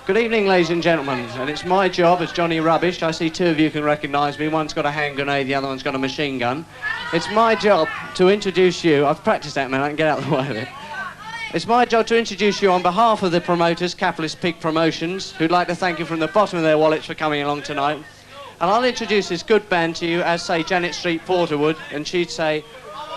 Good evening, ladies and gentlemen, and it's my job as Johnny Rubbish. I see two of you can recognise me. One's got a hand grenade, the other one's got a machine gun. It's my job to introduce you. I've practised that, man. I can get out of the way of it. It's my job to introduce you on behalf of the promoters, Capitalist Pig Promotions, who'd like to thank you from the bottom of their wallets for coming along tonight. And I'll introduce this good band to you as, say, Janet Street Porter would, and she'd say,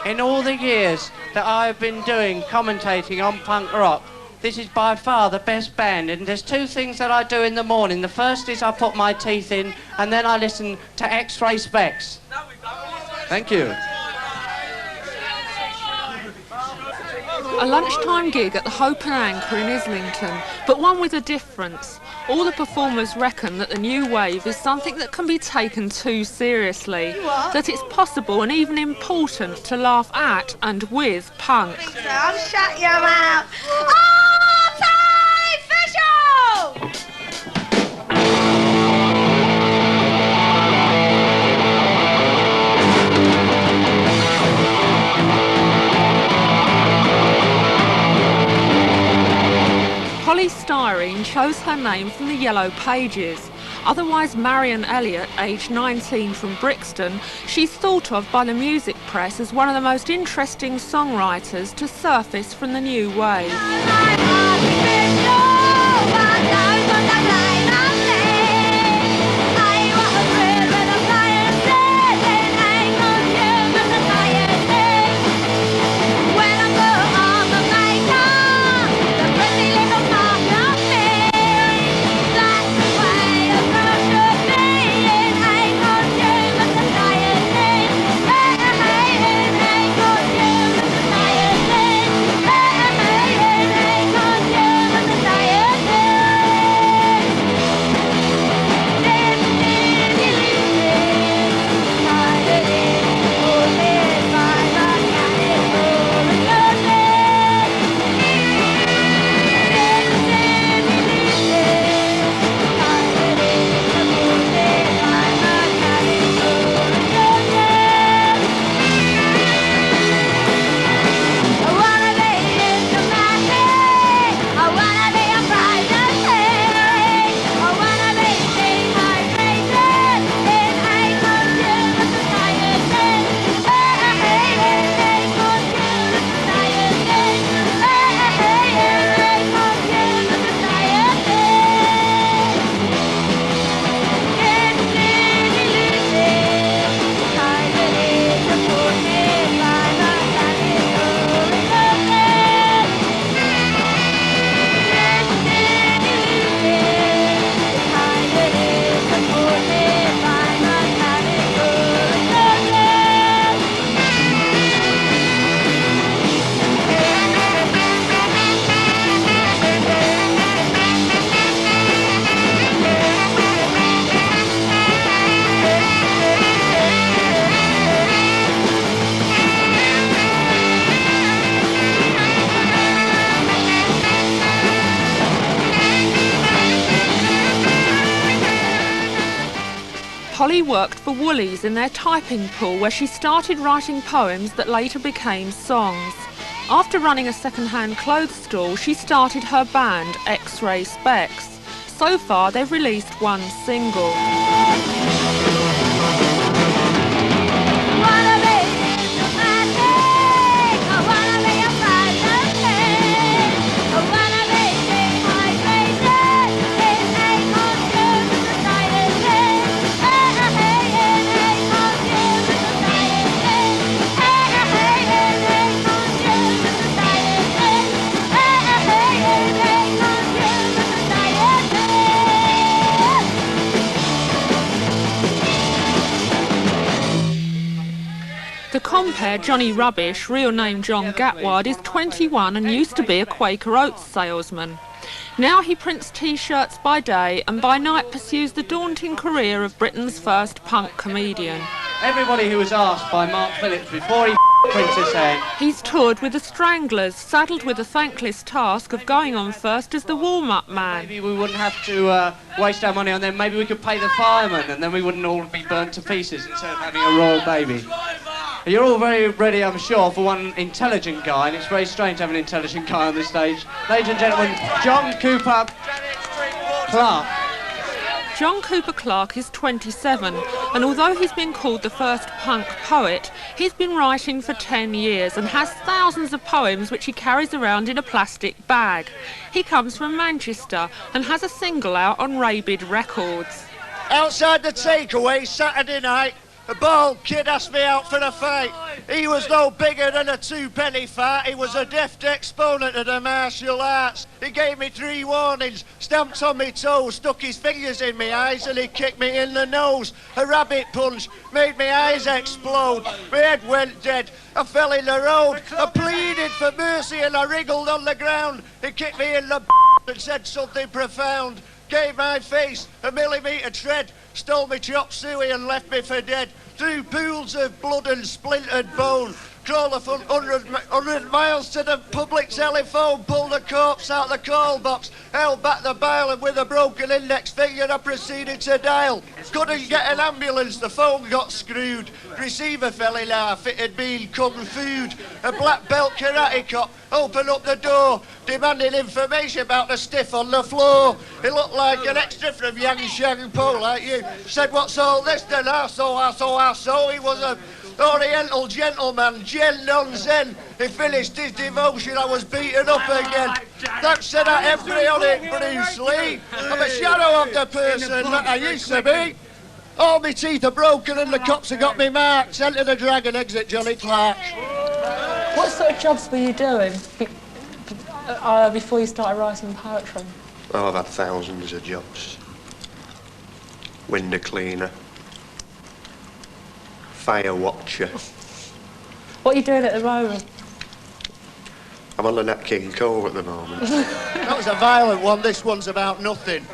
in all the years that I've been doing commentating on punk rock, this is by far the best band, and there's two things that I do in the morning. The first is I put my teeth in, and then I listen to X-Ray Specs. Thank you. A lunchtime gig at the Hope and Anchor in Islington, but one with a difference. All the performers reckon that the new wave is something that can be taken too seriously, that it's possible and even important to laugh at and with punk. I'll shut your mouth. Artificial! Polystyrene chose her name from the Yellow Pages. Otherwise Marion Elliott, aged 19 from Brixton, she's thought of by the music press as one of the most interesting songwriters to surface from the new wave. Polly worked for Woolies in their typing pool, where she started writing poems that later became songs. After running a second-hand clothes stall, she started her band, X-Ray Specs. So far, they've released one single. The compere, Johnny Rubbish, real name John Gatward, is 21 and used to be a Quaker Oats salesman. Now he prints T-shirts by day and by night pursues the daunting career of Britain's first punk comedian. Everybody who was asked by Mark Phillips before he prints his head. He's toured with the Stranglers, saddled with the thankless task of going on first as the warm-up man. Maybe we wouldn't have to waste our money on them. Maybe we could pay the firemen and then we wouldn't all be burnt to pieces instead of having a royal baby. You're all very ready, I'm sure, for one intelligent guy, and it's very strange to have an intelligent guy on this stage. Ladies and gentlemen, John Cooper. Clark. John Cooper Clarke is 27, and although he's been called the first punk poet, he's been writing for 10 years and has thousands of poems which he carries around in a plastic bag. He comes from Manchester and has a single out on Rabid Records. Outside the takeaway Saturday night, a bald kid asked me out for a fight. He was no bigger than a two-penny fart. He was a deft exponent of the martial arts. He gave me 3 warnings, stamped on me toes, stuck his fingers in me eyes, and he kicked me in the nose. A rabbit punch made me eyes explode. My head went dead. I fell in the road. I pleaded for mercy and I wriggled on the ground. He kicked me in the and said something profound. Gave my face a millimetre tread, stole me chop suey and left me for dead. Through pools of blood and splintered bone, crawled a 100 miles to the public telephone, pulled the corpse out the call box, held back the bile, and with a broken index finger I proceeded to dial. Couldn't get an ambulance, the phone got screwed. Receiver fell in half, it had been kung food. A black belt karate cop opened up the door, demanding information about the stiff on the floor. He looked like an extra from Yang Shang Po, like you. Said, what's all this then? So he was a Oriental gentleman, Jen non Zen. He finished his devotion, I was beaten up again. Thanks to that embryonic Bruce Lee, I'm a shadow of the person that I used to be. All my teeth are broken and the cops have got me marked. Enter the Dragon, exit Johnny Clark. What sort of jobs were you doing before you started writing poetry? Oh, I've had thousands of jobs. Window cleaner. Fire watcher. What are you doing at the moment? I'm on the Nat King Cole at the moment. That was a violent one, this one's about nothing.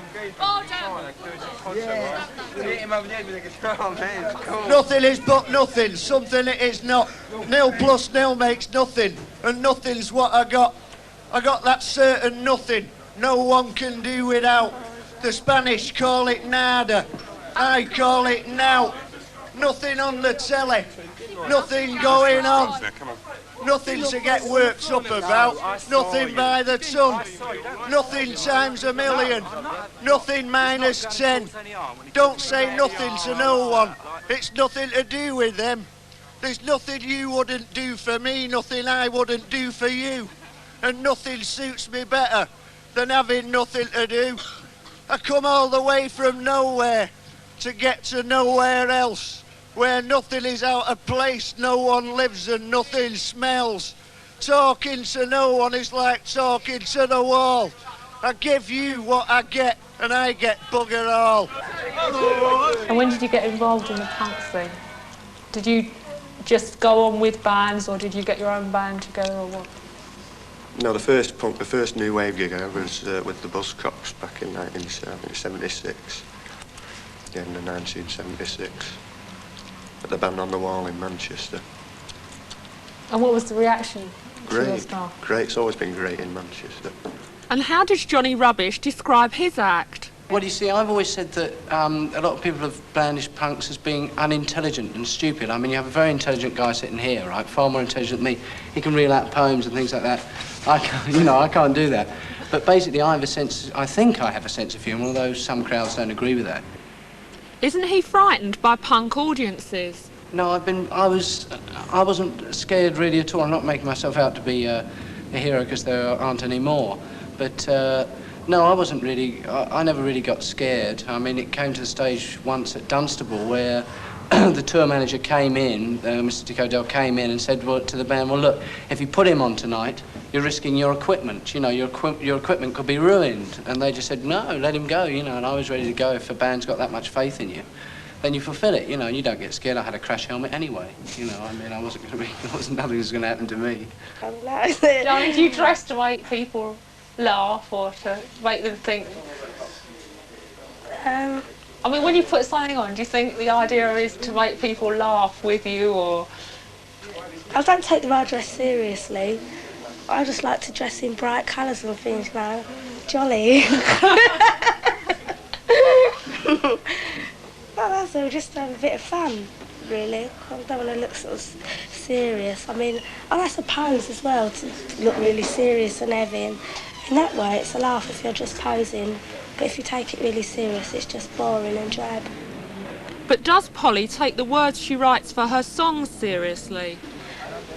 Nothing is but nothing, something it is not. Nil plus nil makes nothing, and nothing's what I got. I got that certain nothing, no one can do without. The Spanish call it nada, I call it now. Nothing on the telly, nothing going on. Nothing to get worked up about, nothing by the ton, nothing times a million, nothing minus 10. Don't say nothing to no one, it's nothing to do with them. There's nothing you wouldn't do for me, nothing I wouldn't do for you. And nothing suits me better than having nothing to do. I come all the way from nowhere to get to nowhere else. Where nothing is out of place, no one lives and nothing smells. Talking to no one is like talking to the wall. I give you what I get, and I get bugger all. And when did you get involved in the punk thing? Did you just go on with bands, or did you get your own band together, or what? No, the first new wave gig I had was with the Buzzcocks back in 1976. Yeah, in 1976. At the Band on the Wall in Manchester. And what was the reaction to your Great, stuff? great. It's always been great in Manchester. And how does Johnny Rubbish describe his act? Well, you see, I've always said that a lot of people have brandished punks as being unintelligent and stupid. I mean, you have a very intelligent guy sitting here, right? Far more intelligent than me. He can reel out poems and things like that. I can't do that. But basically, I think I have a sense of humour, although some crowds don't agree with that. Isn't he frightened by punk audiences? No, I wasn't scared really at all. I'm not making myself out to be a hero because there aren't any more. But no, I wasn't really. I never really got scared. I mean, it came to the stage once at Dunstable where the tour manager came in, Mr. Decodell came in and said to the band, well, look, if you put him on tonight, you're risking your equipment. You know, your equipment could be ruined. And they just said, no, let him go, you know. And I was ready to go. If a band's got that much faith in you, then you fulfill it, you know, and you don't get scared. I had a crash helmet anyway, you know. I mean, nothing was going to happen to me. Johnny, do you dress to make people laugh or to make them think? I mean, when you put something on, do you think the idea is to make people laugh with you, or? I don't take the right dress seriously. I just like to dress in bright colours and things, you know. Jolly. Well, that's all, just to have a bit of fun, really. I don't want to look sort of serious. I mean, I suppose as well to look really serious and heavy. And in that way, it's a laugh if you're just posing But if you take it really serious, it's just boring and drab. But does Polly take the words she writes for her songs seriously?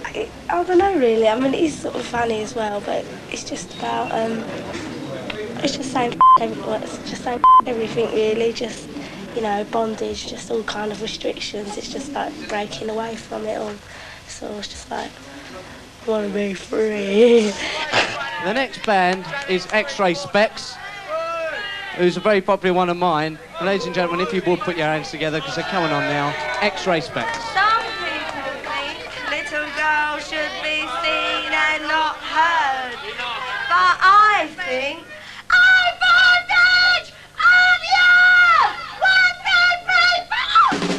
I don't know really. I mean, it's sort of funny as well, but it's just about it's just saying everything really. Just, you know, bondage, just all kind of restrictions. It's just like breaking away from it all. So it's just like, I want to be free. The next band is X-Ray Specs, who's a very popular one of mine. Ladies and gentlemen, if you would put your hands together, because they're coming on now. X-Ray Specs. Some people think little girls should be seen and not heard. But I think I'm bondage! I'm yours! 1, 2, 3, 4!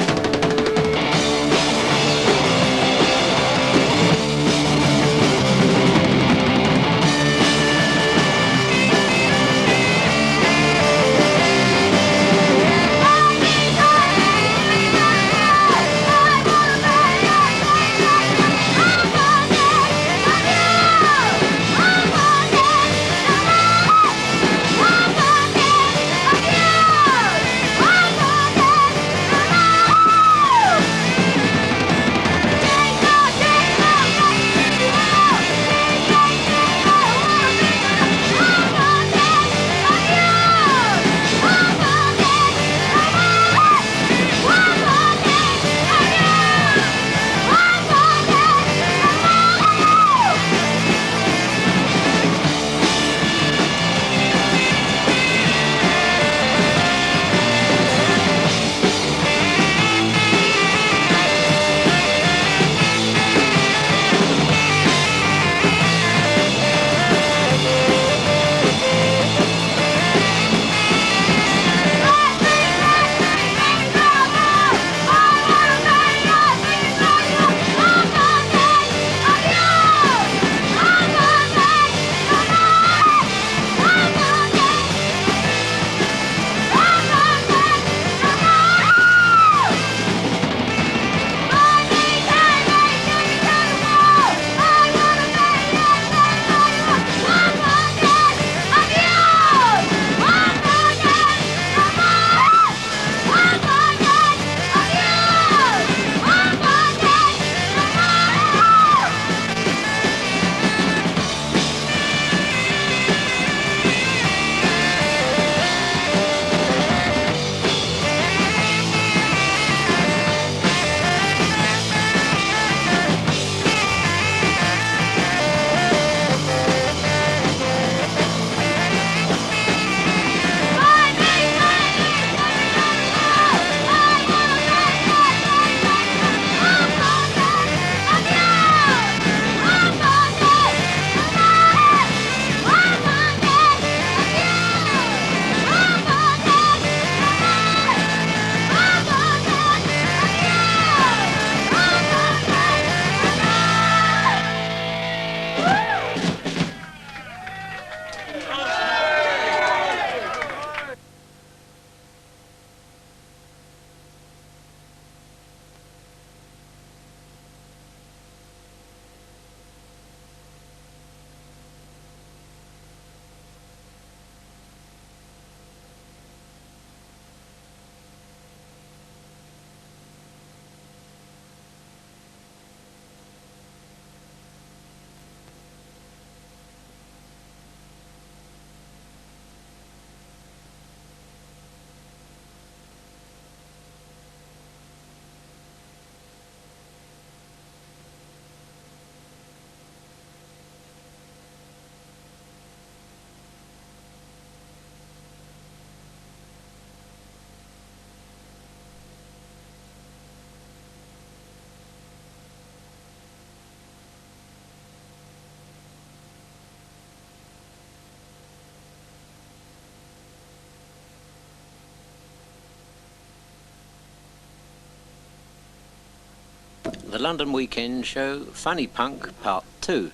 The London Weekend Show, Funny Punk, Part 2.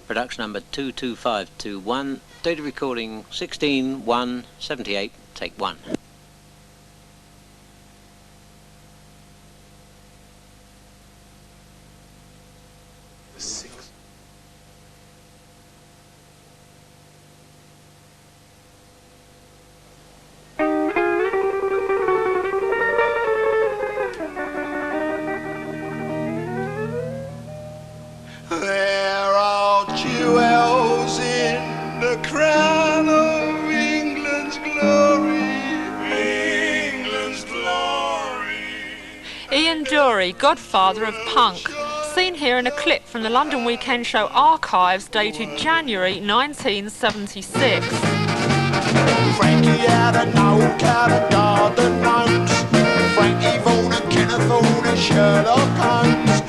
Production number 22521. Date of recording 16/1/78, take 1. Glory, godfather of punk, seen here in a clip from the London Weekend Show archives dated January 1976. Frankie had an old cabin garden gnomes. Frankie Vaughan and Kenneth Vaughan and Sherlock Holmes.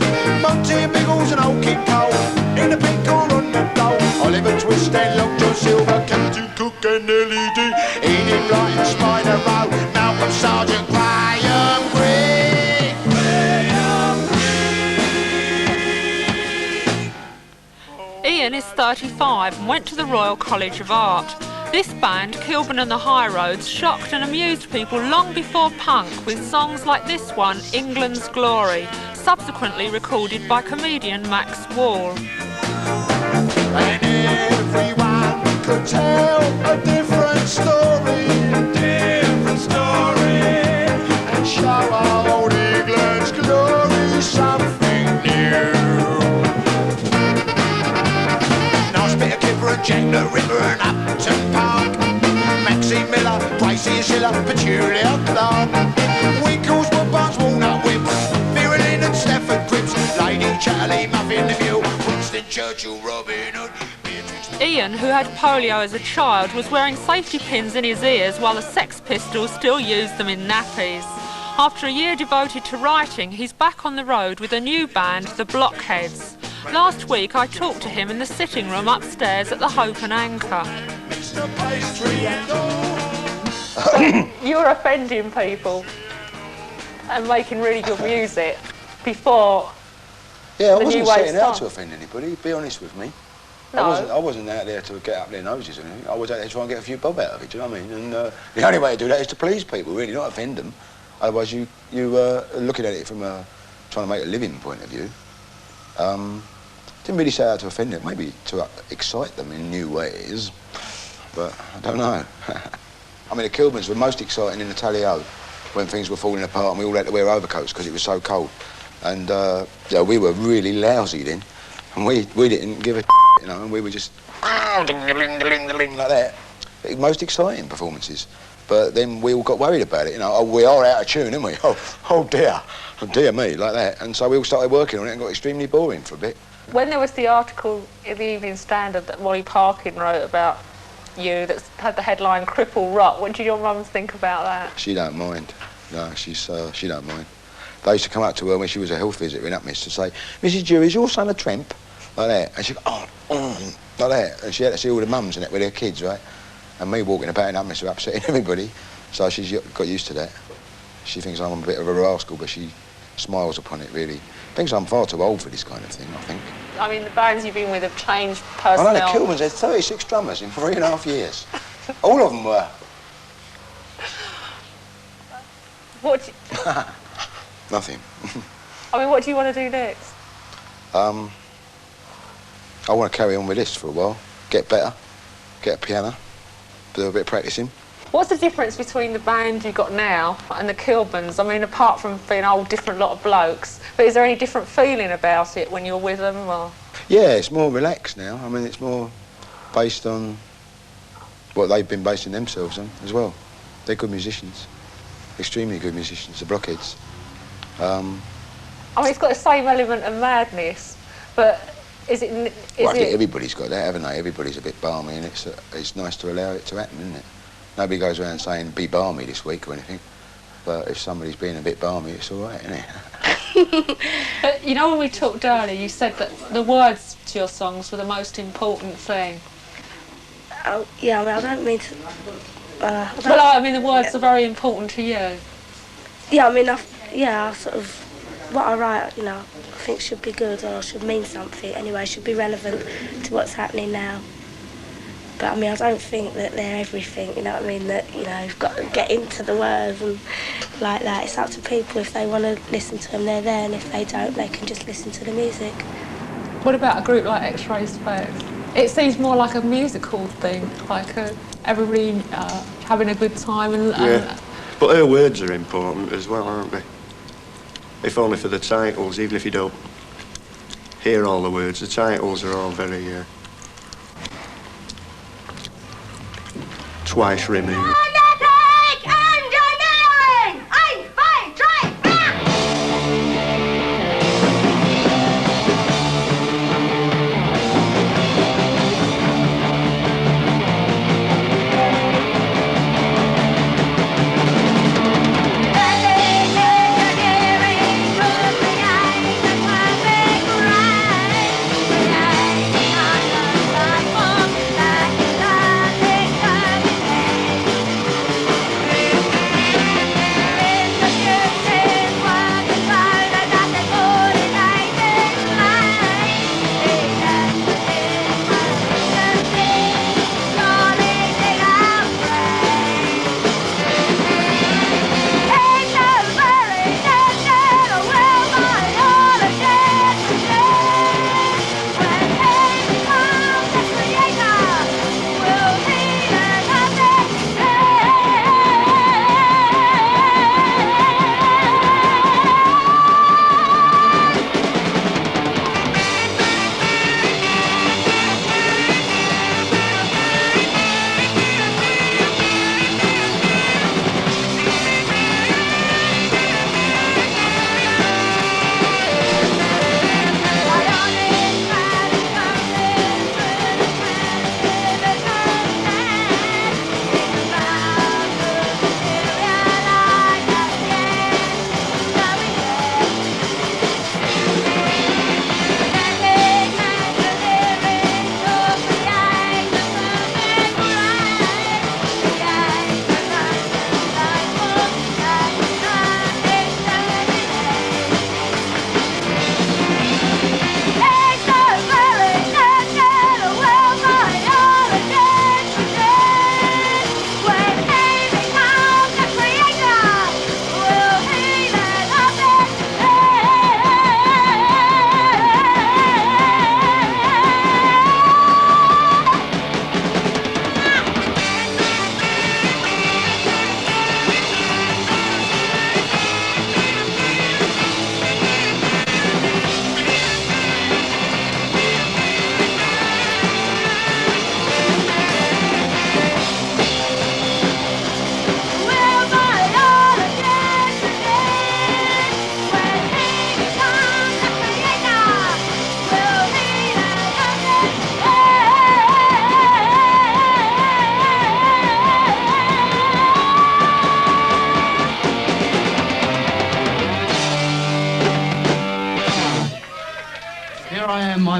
Monty Biggles and Old King Cole in the pink corner on the dole. Oliver Twist and Long John Silver, Captain Cook and LED. Enid Blight and Spider Row, Malcolm Sergeant Graham Greene. Ian is 35 and went to the Royal College of Art. This band, Kilburn and the High Roads, shocked and amused people long before punk with songs like this one, England's Glory, subsequently recorded by comedian Max Wall. And everyone could tell a different story, and show old England's glory something new. Nice bit of Kipper and Jack the Ripper and Upton Park, Maxie Miller, Gracie Schiller, Petulia Clark, Winkles were Barnes, Walnut Whips, Vera Lynn and Stafford Cripps, Lady Chatterley, Muffin the Mule, Winston Churchill, Robin Hood. Ian, who had polio as a child, was wearing safety pins in his ears while the Sex Pistols still used them in nappies. After a year devoted to writing, he's back on the road with a new band, the Blockheads. Last week I talked to him in the sitting room upstairs at the Hope and Anchor. So you're offending people and making really good music before Yeah, I the wasn't new wave setting out to started. offend anybody, be honest with me. No. I wasn't out there to get up their noses or anything. I was out there to try and get a few bob out of it, do you know what I mean? And the only way to do that is to please people, really, not offend them. Otherwise, you looking at it from a trying to make a living point of view. Didn't really set out to offend them, maybe to excite them in new ways, but I don't know. I mean, the Kilburns were most exciting in the Tally-Ho when things were falling apart and we all had to wear overcoats because it was so cold. And yeah, we were really lousy then, and we didn't give a you know, and we were just like that. Most exciting performances. But then we all got worried about it, you know. Oh, we are out of tune, aren't we? Oh dear me, like that. And so we all started working on it and got extremely boring for a bit. When there was the article in the Evening Standard that Molly Parkin wrote about you that had the headline "Cripple Rot," what did your mum think about that? She don't mind. No, she don't mind. They used to come up to her when she was a health visitor in Upminster to say, "Mrs. Dewey, is your son a tramp?" Like that. And she'd go, like that. And she had to see all the mums and that with their kids, right? And me walking about in Upminster upsetting everybody. So she's got used to that. She thinks I'm a bit of a rascal, but she smiles upon it, really. Thinks I'm far too old for this kind of thing, I think. I mean, the bands you've been with have changed I personnel. know the Kilburns had 36 drummers in 3.5 years. All of them were. What do you, Nothing. I mean, what do you want to do next? I want to carry on with this for a while, get better, get a piano, do a bit of practicing. What's the difference between the band you've got now and the Kilburns? I mean, apart from being a whole different lot of blokes, but is there any different feeling about it when you're with them? Or? Yeah, it's more relaxed now. I mean, it's more based on what they've been basing themselves on as well. They're good musicians, extremely good musicians, the Blockheads. I mean, it's got the same element of madness, but is it... Well, I think everybody's got that, haven't they? Everybody's a bit balmy, and it's nice to allow it to happen, isn't it? Nobody goes around saying, be balmy this week or anything. But if somebody's being a bit balmy, it's all right, isn't it? But, you know, when we talked earlier, you said that the words to your songs were the most important thing. Oh, yeah, I mean, I don't mean to... Well, I mean, the words are very important to you. Yeah, I mean, I sort of... What I write, you know, I think should be good or should mean something. Anyway, should be relevant to what's happening now. But I mean, I don't think that they're everything, you know what I mean? That, you know, you've got to get into the words and like that. It's up to people. If they want to listen to them, they're there, and if they don't, they can just listen to the music. What about a group like X-Ray Specs? It seems more like a musical thing, like everybody having a good time. Yeah, but her words are important as well, aren't they? If only for the titles, even if you don't hear all the words, the titles are all very... twice removed. Undertake engineering! 1, 2, 3,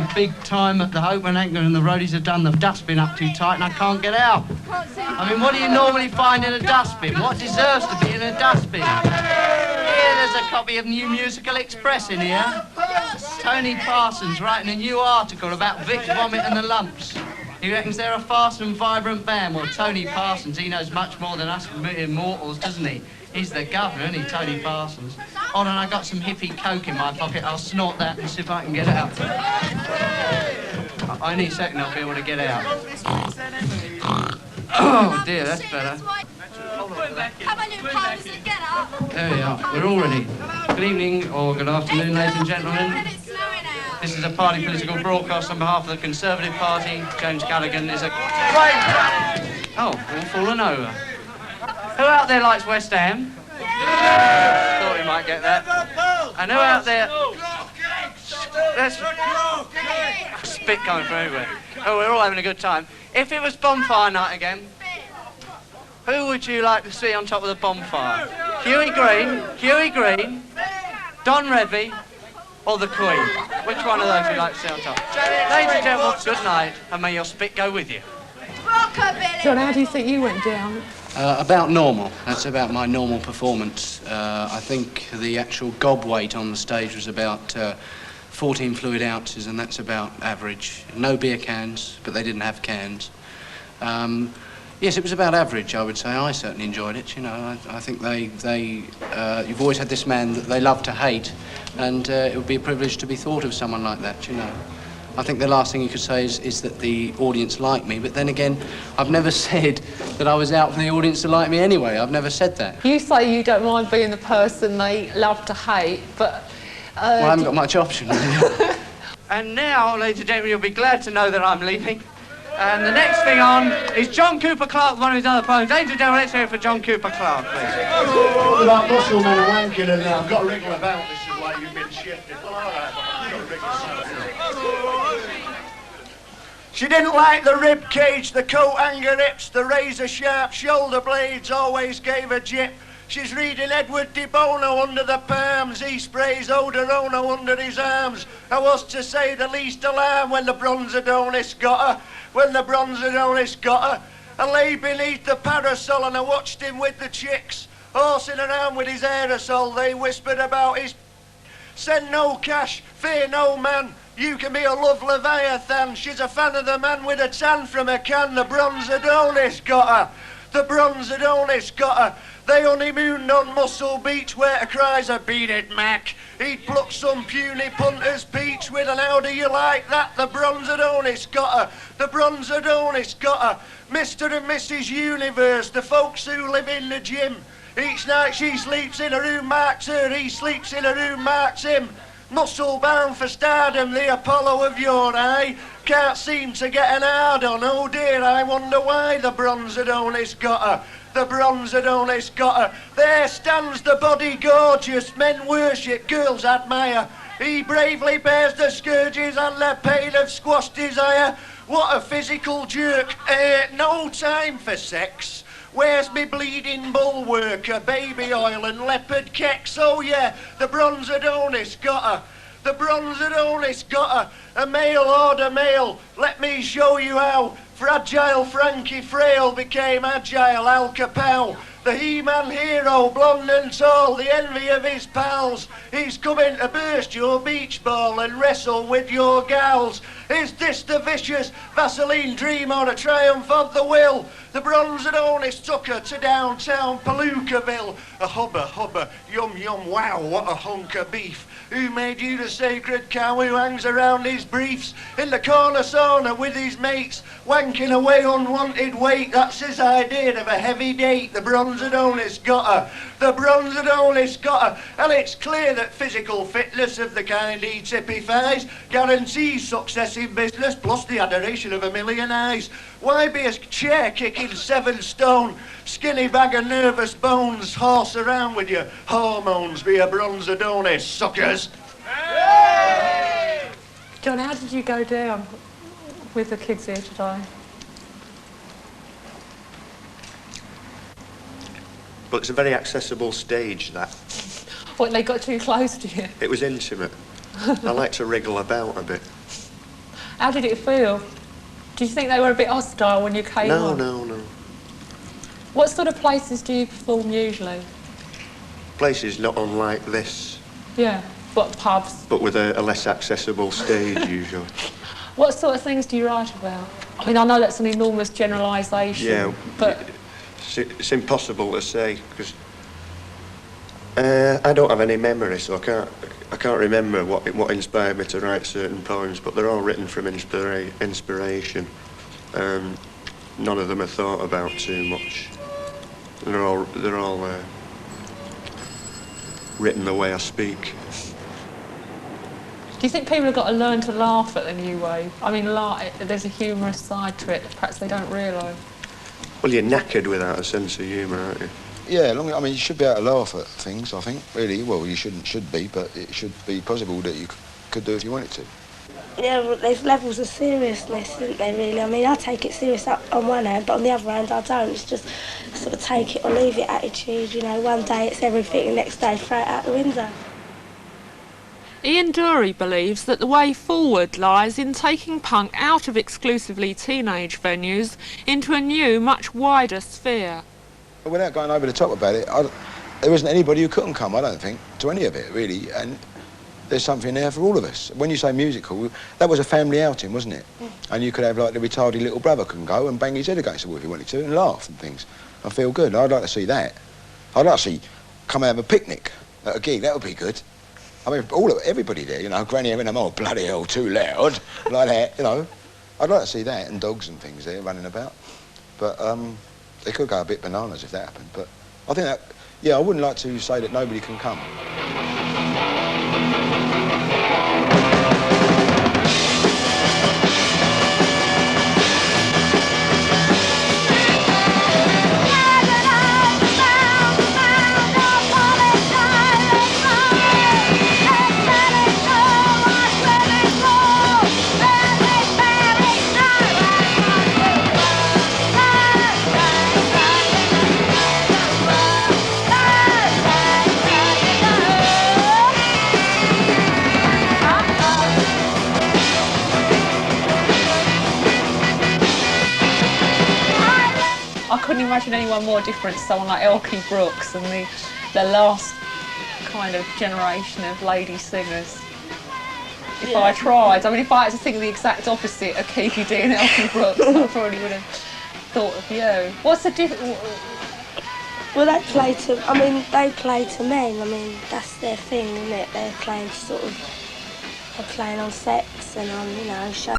my big time at the Hope and Anchor, and the roadies have done the dustbin up too tight and I can't get out. I mean, what do you normally find in a dustbin? What deserves to be in a dustbin? Here, there's a copy of New Musical Express in here. Tony Parsons writing a new article about Vic's vomit and the lumps. He reckons they're a fast and vibrant band. Well, Tony Parsons, he knows much more than us immortals, doesn't he? He's the governor, isn't he, Tony Parsons? Hold on, I got some hippie coke in my pocket. I'll snort that and see if I can get it out. Only a second, I'll be able to get out. Oh dear, that's better. There we are, we're all ready. Good evening, or good afternoon, ladies and gentlemen. This is a party political broadcast on behalf of the Conservative Party. James Callaghan is a great... Oh, all fallen over. Who out there likes West Ham? Thought we might get that. And who out there... There's spit coming from everywhere. Oh, we're all having a good time. If it was bonfire night again, who would you like to see on top of the bonfire? Huey Green, Don Revie, or the Queen? Which one of those would you like to see on top? Ladies and gentlemen, good night, and may your spit go with you. John, how do you think you went down? About normal. That's about my normal performance. I think the actual gob weight on the stage was about 14 fluid ounces, and that's about average. No beer cans, but they didn't have cans. Yes, it was about average, I would say. I certainly enjoyed it, you know. I think you've always had this man that they love to hate, and it would be a privilege to be thought of someone like that, you know. I think the last thing you could say is that the audience liked me, but then again, I've never said that I was out for the audience to like me anyway. I've never said that. You say you don't mind being the person they love to hate, but... well, I haven't got much option, really. And now, ladies and gentlemen, you'll be glad to know that I'm leaving. And the next thing on is John Cooper Clarke, one of his other poems. Ladies and gentlemen, let's hear it for John Cooper Clarke, please. All about muscle men and wanking and I've got to wriggle about. This is why you've been shifted. Well, all right, but I've got to wriggle about. She didn't like the rib cage, the coat hanger hips, the razor-sharp shoulder blades always gave her jip. She's reading Edward de Bono under the palms. He sprays Odorono under his arms. I was, to say the least, alarmed when the Bronze Adonis got her. When the Bronze Adonis got her. I lay beneath the parasol and I watched him with the chicks. Horsing around with his aerosol, they whispered about his... Send no cash, fear no man. You can be a love Leviathan. She's a fan of the man with a tan from a can. The Bronze Adonis got her. The Bronze Adonis got her. They honeymooned on Muscle Beach where the cries are beat it, Mac. He'd pluck some puny punter's peach with an how do you like that? The Bronze Adonis got her. The Bronze Adonis got her. Mr. and Mrs. Universe, the folks who live in the gym. Each night she sleeps in a room marks her, he sleeps in a room marks him. Muscle bound for stardom, the Apollo of your eye. Can't seem to get an hard on, oh dear, I wonder why. The Bronze Adonis got her. The Bronze Adonis got her. There stands the body gorgeous, men worship, girls admire. He bravely bears the scourges and the pain of squashed desire. What a physical jerk, no time for sex. Where's me bleeding bulwark, a baby oil and leopard kecks? Oh yeah, the Bronze Adonis got her. The Bronze Adonis got her. A mail order mail, let me show you how. Fragile Frankie Frail became agile Al Capow. The He-Man hero, blonde and tall, the envy of his pals. He's coming to burst your beach ball and wrestle with your gals. Is this the vicious Vaseline dream or a triumph of the will? The Bronze Adonis took her to downtown Palookaville. A hubba, yum yum, wow, what a hunk of beef. Who made you the sacred cow who hangs around his briefs? In the corner sauna with his mates, wanking away unwanted weight. That's his idea of a heavy date. The Bronze Adonis got her. The Bronze Adonis got her. And it's clear that physical fitness of the kind he typifies guarantees success in business, plus the adoration of a million eyes. Why be a chair kicking 7 stone, skinny bag of nervous bones, horse around with your hormones? Be a Bronze Adonis, suckers. Hey! John, how did you go down with the kids here today? But it's a very accessible stage, that. What, they got too close to you? It was intimate. I like to wriggle about a bit. How did it feel? Do you think they were a bit hostile when you came on? No. What sort of places do you perform usually? Places not unlike this. Yeah, but pubs. But with a less accessible stage, usually. What sort of things do you write about? I mean, I know that's an enormous generalisation. Yeah, but it's impossible to say, because I don't have any memory, so I can't remember what inspired me to write certain poems, but they're all written from inspiration. None of them are thought about too much. They're all written the way I speak. do you think people have got to learn to laugh at the new wave? I mean, there's a humorous side to it, perhaps they don't realise. Well, you're knackered without a sense of humour, aren't you? Yeah, I mean, you should be able to laugh at things, I think, really. Well, you should be, but it should be possible that you could do if you wanted to. Yeah, well, there's levels of seriousness, isn't there, really? I mean, I take it serious on one hand, but on the other hand, I don't. It's just sort of take it or leave it attitude, you know. One day it's everything, the next day throw it out the window. Ian Dury believes that the way forward lies in taking punk out of exclusively teenage venues into a new, much wider sphere. Without going over the top about it, there isn't anybody who couldn't come, I don't think, to any of it, really. And there's something there for all of us. When you say musical, that was a family outing, wasn't it? Mm. And you could have, like, the retarded little brother can go and bang his head against the wall if he wanted to and laugh and things. I feel good. I'd like to see that. I'd like to see come and have a picnic at a gig. That would be good. I mean, everybody there, you know, Granny and them, oh, bloody hell, too loud, like that, you know. I'd like to see that, and dogs and things there running about. But they could go a bit bananas if that happened. But I think that, yeah, I wouldn't like to say that nobody can come. I couldn't imagine anyone more different to someone like Elkie Brooks and the last kind of generation of lady singers. If I tried, I mean, if I had to think of the exact opposite of Kiki D and Elkie Brooks, I probably would have thought of you. What's the difference? Well, they play to men. I mean, that's their thing, isn't it? They're playing they're playing on sex and on, you know, show.